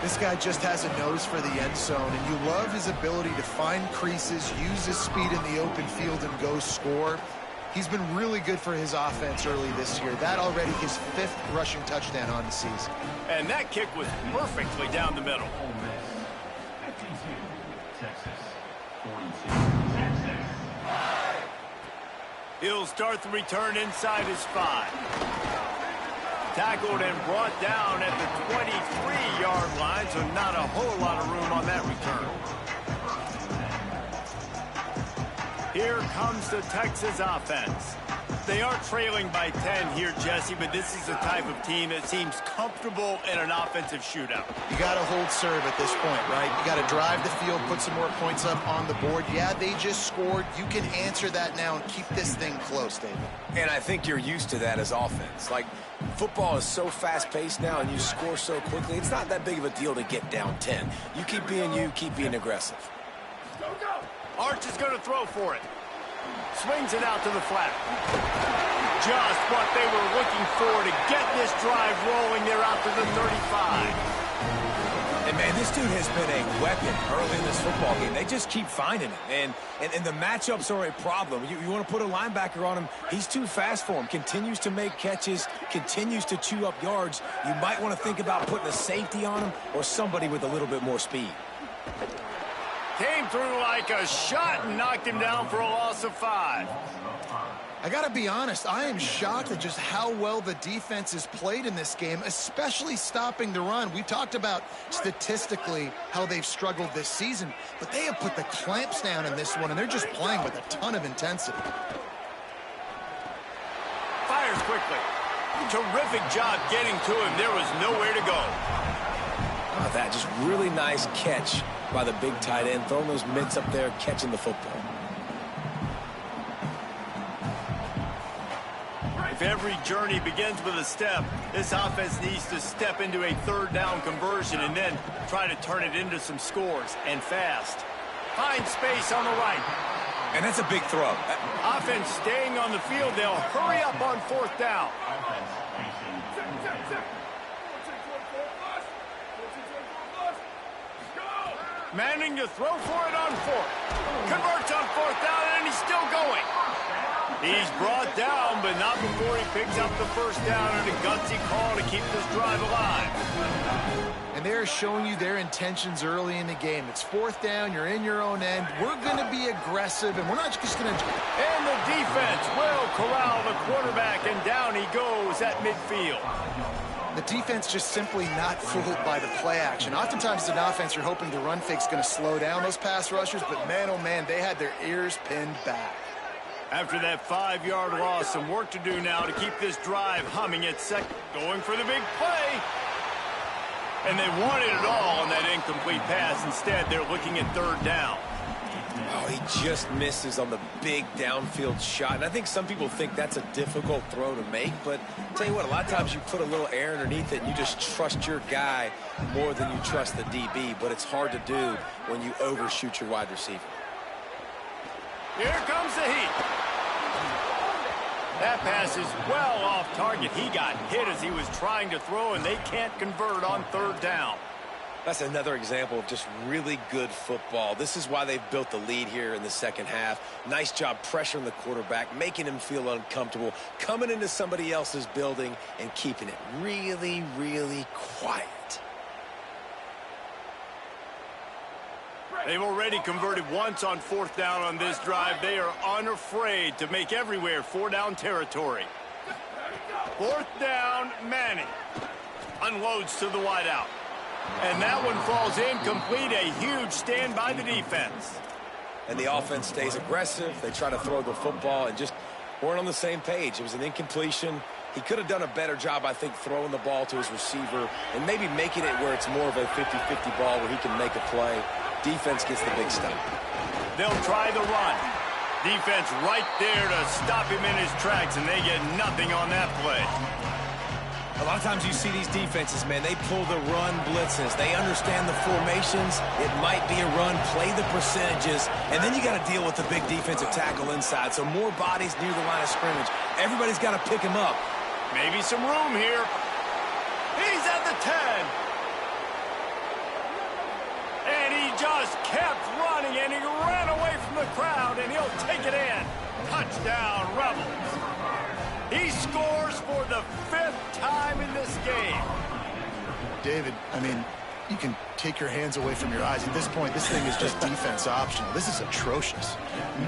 This guy just has a nose for the end zone, and you love his ability to find creases, use his speed in the open field, and go score. He's been really good for his offense early this year. That already his 5th rushing touchdown on the season.
And that kick was perfectly down the middle. He'll start the return inside his 5. Tackled and brought down at the 23-yard line, so not a whole lot of room on that return. Here comes the Texas offense. They are trailing by 10 here, Jesse, but this is the type of team that seems comfortable in an offensive shootout.
You got to hold serve at this point, right? You got to drive the field, put some more points up on the board. Yeah, they just scored. You can answer that now and keep this thing close, David.
And I think you're used to that as offense. Like, football is so fast-paced now and you score so quickly, it's not that big of a deal to get down 10. You keep being aggressive.
Arch is going to throw for it. Swings it out to the flat. Just what they were looking for to get this drive rolling. They're out to the 35.
And, man, this dude has been a weapon early in this football game. They just keep finding it. And the matchups are a problem. You want to put a linebacker on him, he's too fast for him. Continues to make catches, continues to chew up yards. You might want to think about putting a safety on him or somebody with a little bit more speed.
Came through like a shot and knocked him down for a loss of 5.
I got to be honest, I am shocked at just how well the defense has played in this game, especially stopping the run. We talked about statistically how they've struggled this season, but they have put the clamps down in this one, and they're just playing with a ton of intensity.
Fires quickly. Terrific job getting to him. There was nowhere to go.
That just really nice catch by the big tight end, throwing those mitts up there, catching the football.
If every journey begins with a step, this offense needs to step into a 3rd down conversion and then try to turn it into some scores, and fast. Find space on the right.
And that's a big throw.
Offense staying on the field. They'll hurry up on 4th down. Manning to throw for it on 4th. Converts on 4th down, and he's still going. He's brought down, but not before he picks up the 1st down and a gutsy call to keep this drive alive.
And they're showing you their intentions early in the game. It's 4th down, you're in your own end. We're going to be aggressive, and we're not just going to...
And the defense will corral the quarterback, and down he goes at midfield.
The defense just simply not fooled by the play action. Oftentimes, as an offense, you're hoping the run fake's going to slow down those pass rushers, but man, oh man, they had their ears pinned back.
After that 5-yard loss, some work to do now to keep this drive humming at 2nd. Going for the big play. And they wanted it all on that incomplete pass. Instead, they're looking at 3rd down.
Oh, he just misses on the big downfield shot. And I think some people think that's a difficult throw to make, but I'll tell you what, a lot of times you put a little air underneath it and you just trust your guy more than you trust the DB, but it's hard to do when you overshoot your wide receiver.
Here comes the heat. That pass is well off target. He got hit as he was trying to throw, and they can't convert on 3rd down.
That's another example of just really good football. This is why they've built the lead here in the 2nd half. Nice job pressuring the quarterback, making him feel uncomfortable, coming into somebody else's building and keeping it really, really quiet.
They've already converted once on 4th down on this drive. They are unafraid to make everywhere 4-down territory. 4th down, Manning. Unloads to the wideout. And that one falls incomplete. A huge stand by the defense.
And the offense stays aggressive. They try to throw the football and just weren't on the same page. It was an incompletion. He could have done a better job, I think, throwing the ball to his receiver and maybe making it where it's more of a 50-50 ball where he can make a play. Defense gets the big stop.
They'll try the run. Defense right there to stop him in his tracks, and they get nothing on that play.
A lot of times you see these defenses, man, they pull the run blitzes. They understand the formations. It might be a run, play the percentages, and then you got to deal with the big defensive tackle inside. So more bodies near the line of scrimmage. Everybody's got to pick him up.
Maybe some room here. He's at the 10. And he just kept running, and he ran away from the crowd, and he'll take it in. Touchdown, Rebels. He scores for the 5th time in this game.
David, I mean, you can take your hands away from your eyes. At this point, this thing is just defense optional. This is atrocious.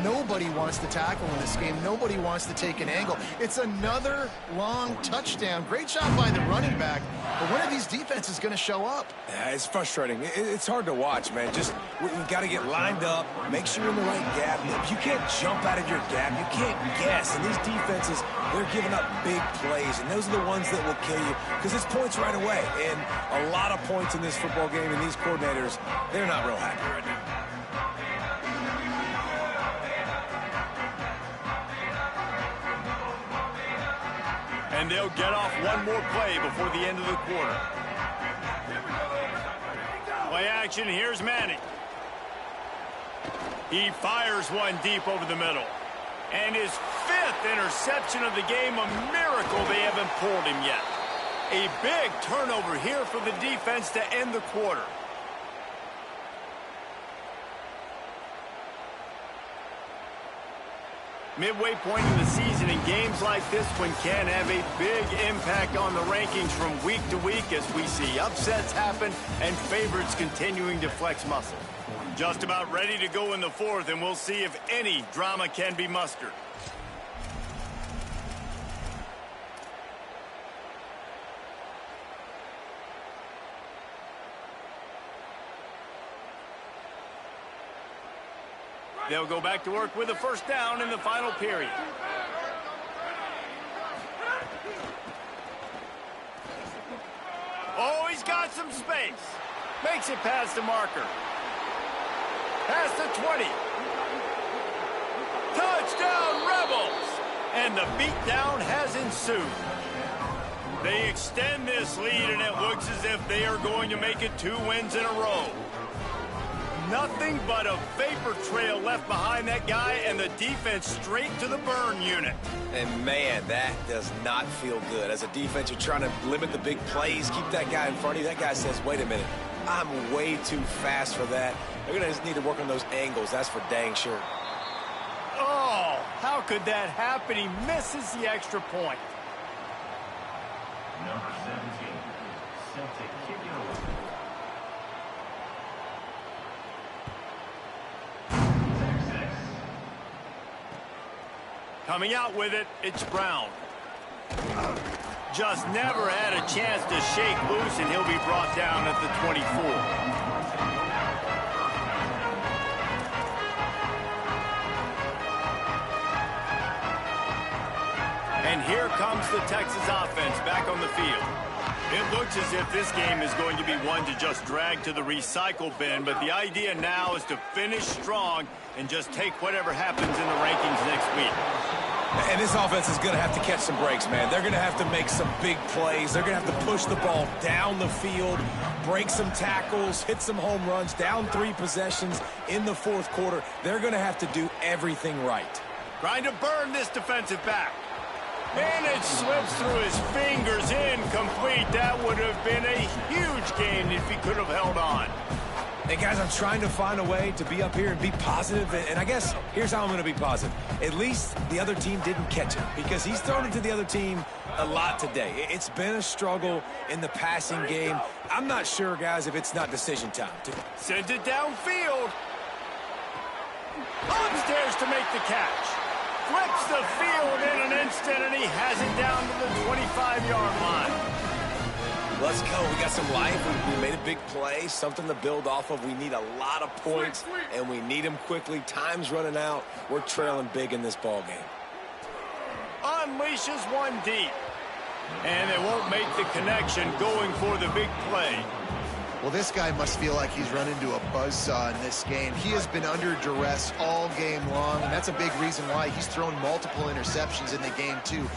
Nobody wants to tackle in this game. Nobody wants to take an angle. It's another long touchdown. Great job by the running back. But when are these defenses going to show up?
Yeah, it's frustrating. It's hard to watch, man. Just, we've got to get lined up, make sure you're in the right gap. If you can't jump out of your gap, you can't guess. And these defenses, they're giving up big plays, and those are the ones that will kill you because it's points right away. And a lot of points in this football game, and these coordinators, they're not real happy right now.
And they'll get off one more play before the end of the quarter. Play action, here's Manning. He fires one deep over the middle. And his 5th interception of the game, a miracle they haven't pulled him yet. A big turnover here for the defense to end the quarter. Midway point in the season, and games like this one can have a big impact on the rankings from week to week as we see upsets happen and favorites continuing to flex muscle. Just about ready to go in the 4th, and we'll see if any drama can be mustered. They'll go back to work with a 1st down in the final period. Oh, he's got some space. Makes it past the marker. Past the 20. Touchdown, Rebels! And the beatdown has ensued. They extend this lead, and it looks as if they are going to make it 2 wins in a row. Nothing but a vapor trail left behind that guy, and the defense straight to the burn unit.
And, man, that does not feel good. As a defense, you're trying to limit the big plays, keep that guy in front of you. That guy says, wait a minute, I'm way too fast for that. They're going to just need to work on those angles. That's for dang sure.
Oh, how could that happen? He misses the extra point.
Number 17, Celtic kicking away.
Coming out with it, it's Brown. Just never had a chance to shake loose, and he'll be brought down at the 24. And here comes the Texas offense back on the field. It looks as if this game is going to be one to just drag to the recycle bin, but the idea now is to finish strong and just take whatever happens in the rankings next week.
And this offense is going to have to catch some breaks, man. They're going to have to make some big plays. They're going to have to push the ball down the field, break some tackles, hit some home runs, down 3 possessions in the 4th quarter. They're going to have to do everything right.
Trying to burn this defensive back. And it slips through his fingers, incomplete. That would have been a huge gain if he could have held on.
Hey, guys, I'm trying to find a way to be up here and be positive, and I guess here's how I'm going to be positive. At least the other team didn't catch it, because he's thrown it to the other team a lot today. It's been a struggle in the passing game. I'm not sure, guys, if it's not decision time.
Sends it downfield. Upstairs to make the catch. Flips the field in an instant, and he has it down to the 25-yard line.
Let's go. We got some life. We made a big play, something to build off of. We need a lot of points, and we need them quickly. Time's running out. We're trailing big in this ball game.
Unleashes one deep. And they won't make the connection going for the big play.
Well, this guy must feel like he's run into a buzzsaw in this game. He has been under duress all game long, and that's a big reason why he's thrown multiple interceptions in the game, too.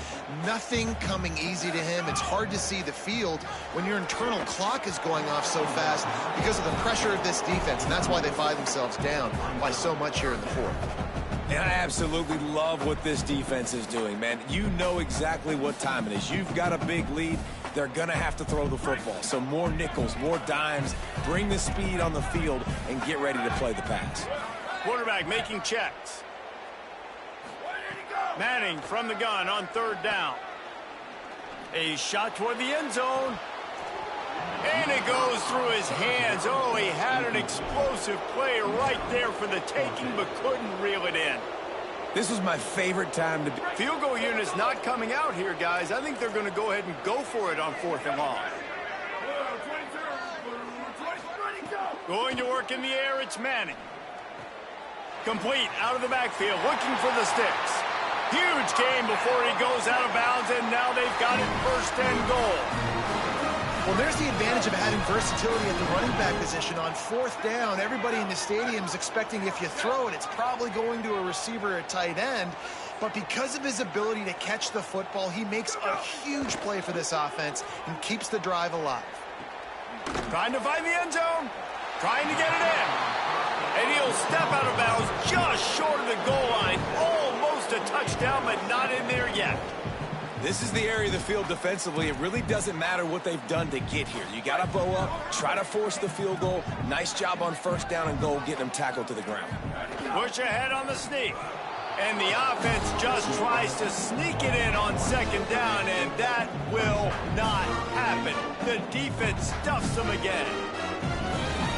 Nothing coming easy to him. It's hard to see the field when your internal clock is going off so fast because of the pressure of this defense, and that's why they find themselves down by so much here in the fourth.
And I absolutely love what this defense is doing, man. You know exactly what time it is. You've got a big lead. They're going to have to throw the football. So more nickels, more dimes, bring the speed on the field, and get ready to play the pass.
Quarterback making checks. Manning from the gun on third down. A shot toward the end zone. And it goes through his hands. Oh, he had an explosive play right there for the taking, but couldn't reel it in.
This was my favorite time to be.
Field goal unit's not coming out here, guys. I think they're going to go ahead and go for it on 4th and long. Going to work in the air, it's Manning. Complete out of the backfield, looking for the sticks. Huge game before he goes out of bounds, and now they've got it 1st and goal.
Well, there's the advantage of having versatility at the running back position. On 4th down, everybody in the stadium is expecting if you throw it, it's probably going to a receiver or tight end. But because of his ability to catch the football, he makes a huge play for this offense and keeps the drive alive.
Trying to find the end zone. Trying to get it in. And he'll step out of bounds just short of the goal line. Almost a touchdown, but not in there yet.
This is the area of the field defensively. It really doesn't matter what they've done to get here. You got to bow up, try to force the field goal. Nice job on 1st down and goal, getting them tackled to the ground.
Push ahead on the sneak. And the offense just tries to sneak it in on 2nd down, and that will not happen. The defense stuffs them again.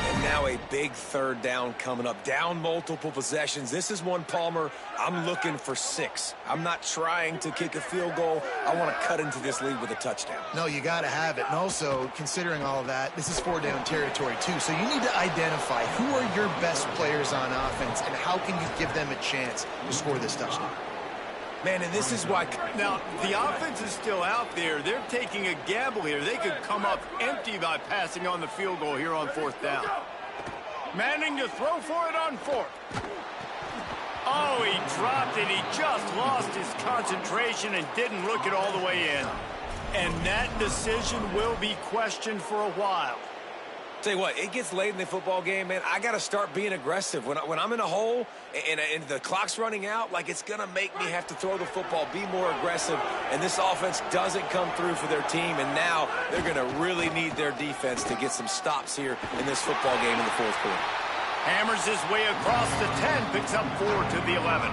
And now a big 3rd down coming up. Down multiple possessions. This is one, Palmer, I'm looking for 6. I'm not trying to kick a field goal. I want to cut into this lead with a touchdown.
No, you got to have it. And also, considering all of that, this is 4-down territory, too. So you need to identify who are your best players on offense and how can you give them a chance to score this touchdown.
Man, and this is why.
Now, the offense is still out there. They're taking a gamble here. They could come up empty by passing on the field goal here on 4th down. Manning to throw for it on 4th. Oh, he dropped it. He just lost his concentration and didn't look it all the way in. And that decision will be questioned for a while.
Tell you what, it gets late in the football game, man. I got to start being aggressive. When I'm in a hole and the clock's running out, like it's going to make me have to throw the football, be more aggressive. And this offense doesn't come through for their team. And now they're going to really need their defense to get some stops here in this football game in the 4th quarter.
Hammers his way across the 10, picks up 4 to the 11.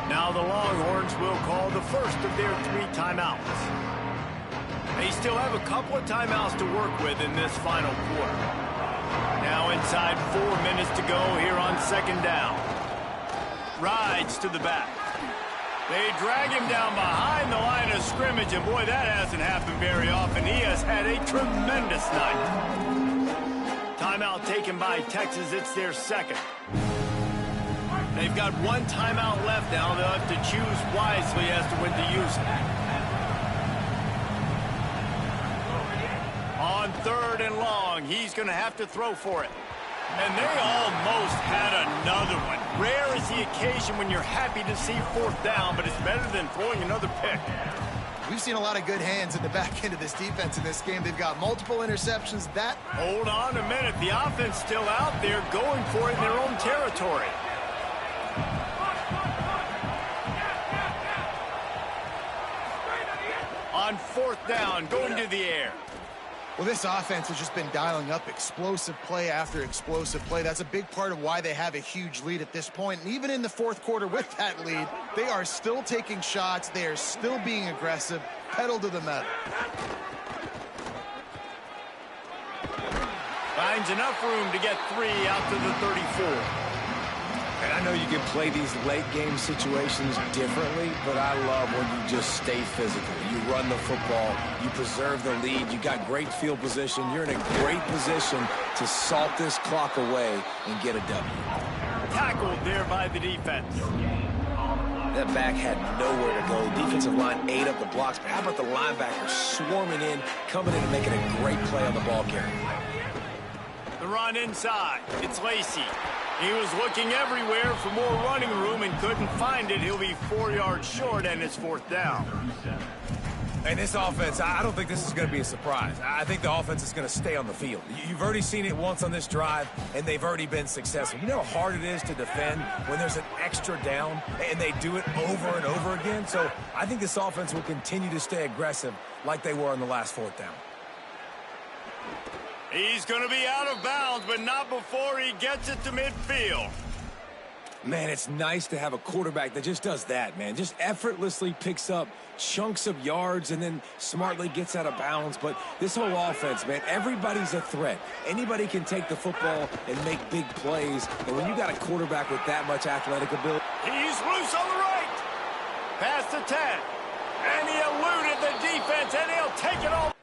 Now the Longhorns will call the first of their 3 timeouts. They still have a couple of timeouts to work with in this final quarter. Now inside 4 minutes to go here on 2nd down. Rides to the back. They drag him down behind the line of scrimmage, and boy, that hasn't happened very often. He has had a tremendous night. Timeout taken by Texas. It's their 2nd. They've got 1 timeout left now. They'll have to choose wisely as to when to use it. On 3rd and long, he's going to have to throw for it. And they almost had another one. Rare is the occasion when you're happy to see 4th down, but it's better than throwing another pick.
We've seen a lot of good hands in the back end of this defense in this game. They've got multiple interceptions.
Hold on a minute. The offense still out there going for it in their own territory. On 4th down, going to the air.
Well, this offense has just been dialing up explosive play after explosive play. That's a big part of why they have a huge lead at this point. And even in the fourth quarter with that lead, they are still taking shots. They are still being aggressive, pedal to the metal.
Finds enough room to get 3 out to the 34.
And I know you can play these late game situations differently, but I love when you just stay physical. You run the football, you preserve the lead, you got great field position, you're in a great position to salt this clock away and get a W.
Tackled there by the defense.
That back had nowhere to go. Defensive line ate up the blocks, but how about the linebacker swarming in, coming in and making a great play on the ball carrier?
The run inside. It's Lacy. He was looking everywhere for more running room and couldn't find it. He'll be 4 yards short, and it's 4th down.
And this offense, I don't think this is going to be a surprise. I think the offense is going to stay on the field. You've already seen it once on this drive, and they've already been successful. You know how hard it is to defend when there's an extra down, and they do it over and over again? So I think this offense will continue to stay aggressive like they were on the last 4th down.
He's going to be out of bounds, but not before he gets it to midfield.
Man, it's nice to have a quarterback that just does that, man. Just effortlessly picks up chunks of yards and then smartly gets out of bounds. But this whole offense, man, everybody's a threat. Anybody can take the football and make big plays. And when you got a quarterback with that much athletic ability...
He's loose on the right. Past the 10. And he eluded the defense, and he'll take it all.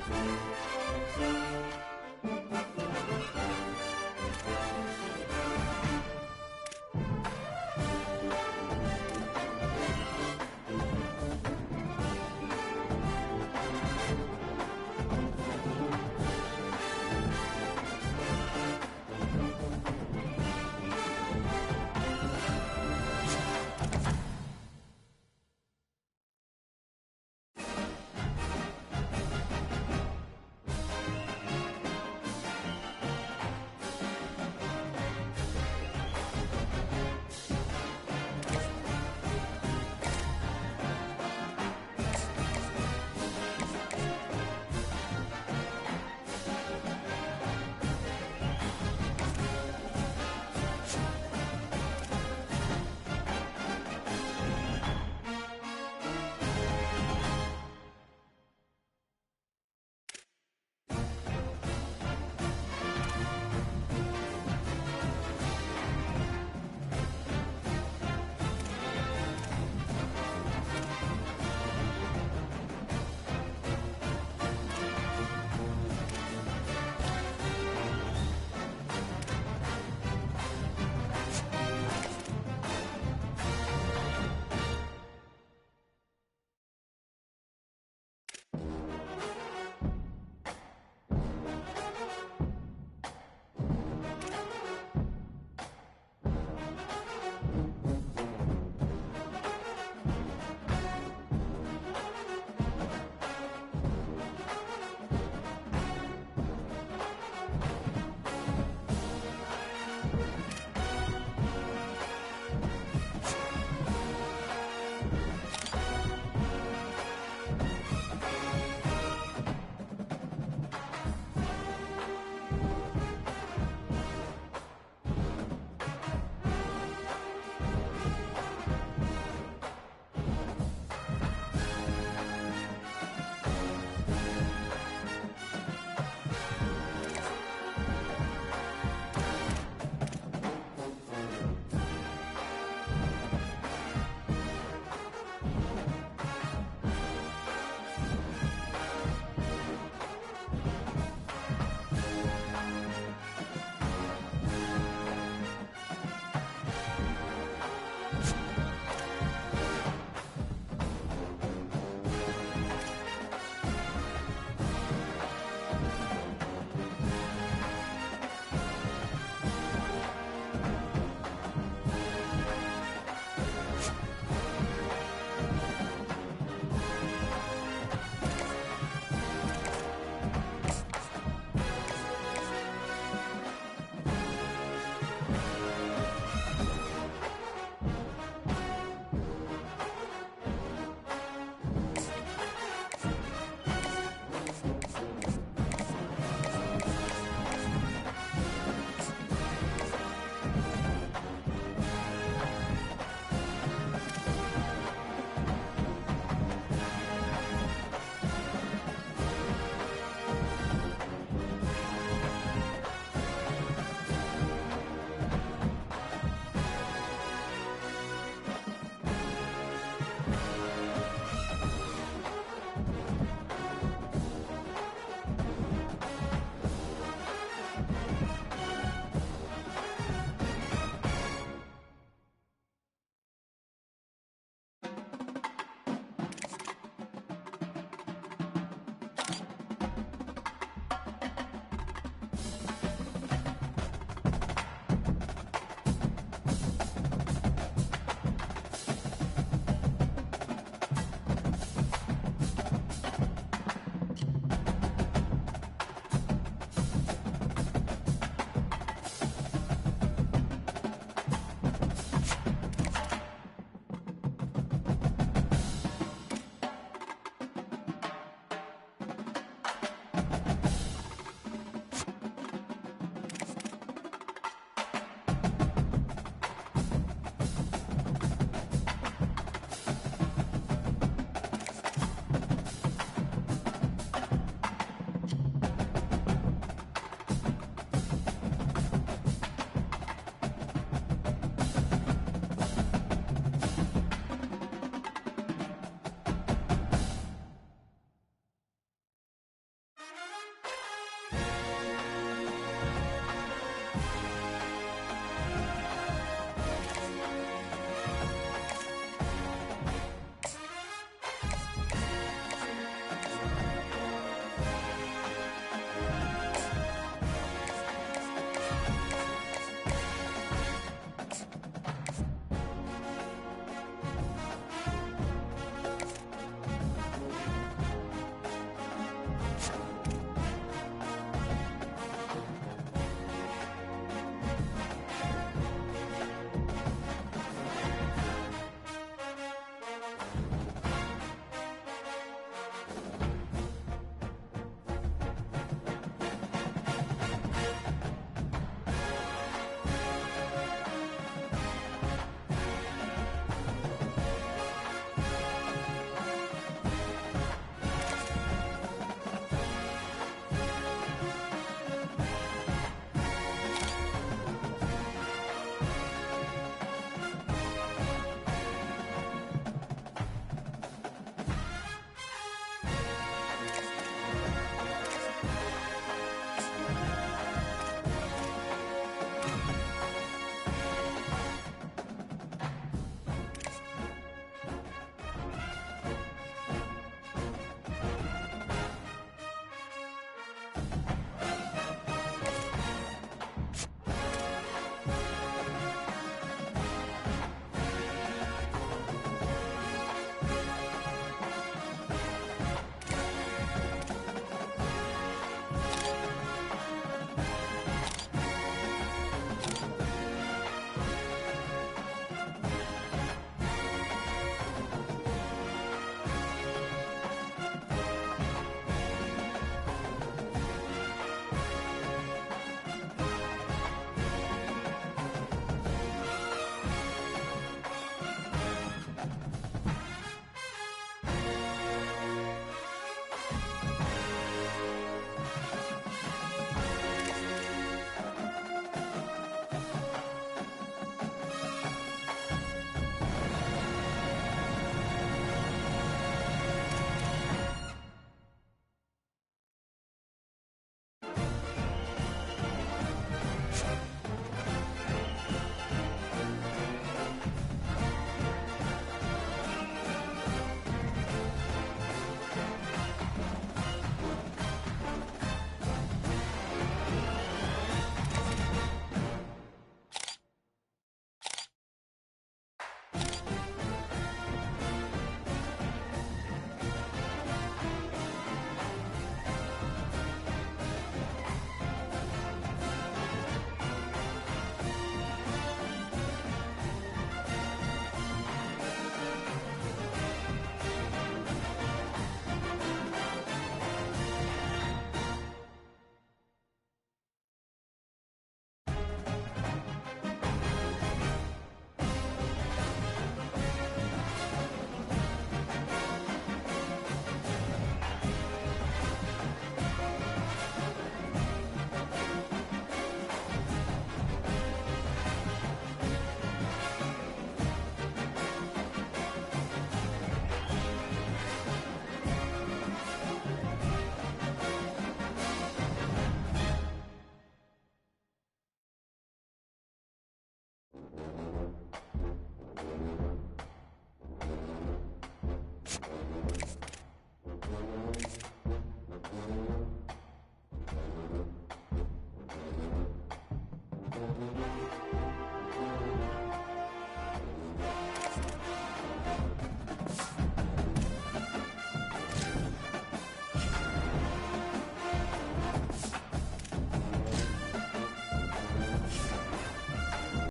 Celtic.